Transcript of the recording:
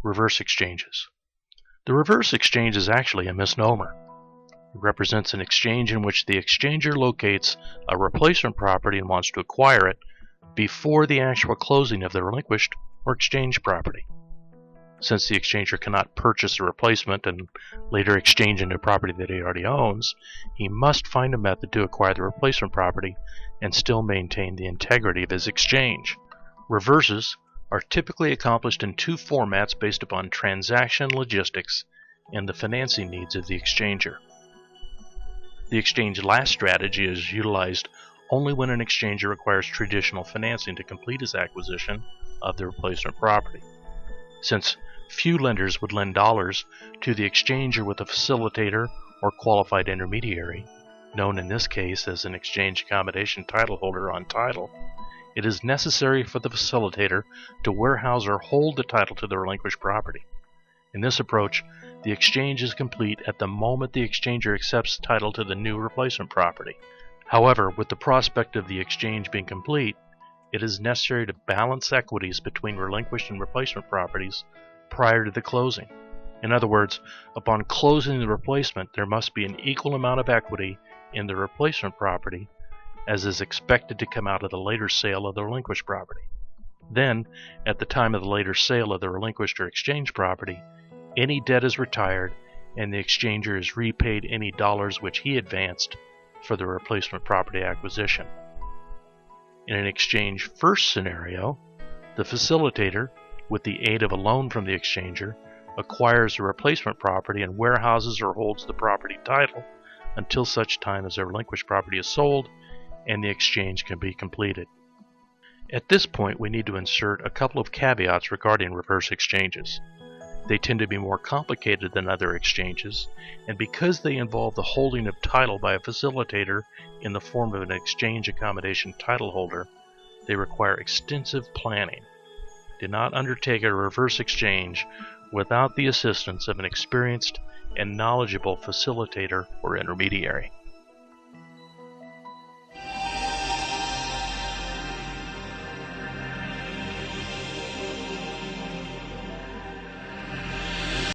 Reverse exchanges. The reverse exchange is actually a misnomer. It represents an exchange in which the exchanger locates a replacement property and wants to acquire it before the actual closing of the relinquished or exchanged property. Since the exchanger cannot purchase a replacement and later exchange into property that he already owns, he must find a method to acquire the replacement property and still maintain the integrity of his exchange. Reverses are typically accomplished in two formats based upon transaction logistics and the financing needs of the exchanger. The exchange last strategy is utilized only when an exchanger requires traditional financing to complete his acquisition of the replacement property. Since few lenders would lend dollars to the exchanger with a facilitator or qualified intermediary, known in this case as an exchange accommodation title holder on title, it is necessary for the facilitator to warehouse or hold the title to the relinquished property. In this approach, the exchange is complete at the moment the exchanger accepts title to the new replacement property. However, with the prospect of the exchange being complete, it is necessary to balance equities between relinquished and replacement properties prior to the closing. In other words, upon closing the replacement, there must be an equal amount of equity in the replacement property as is expected to come out of the later sale of the relinquished property. Then, at the time of the later sale of the relinquished or exchanged property, any debt is retired and the exchanger is repaid any dollars which he advanced for the replacement property acquisition. In an exchange first scenario, the facilitator, with the aid of a loan from the exchanger, acquires the replacement property and warehouses or holds the property title until such time as the relinquished property is sold and the exchange can be completed. At this point, we need to insert a couple of caveats regarding reverse exchanges. They tend to be more complicated than other exchanges, and because they involve the holding of title by a facilitator in the form of an exchange accommodation title holder, they require extensive planning. Do not undertake a reverse exchange without the assistance of an experienced and knowledgeable facilitator or intermediary.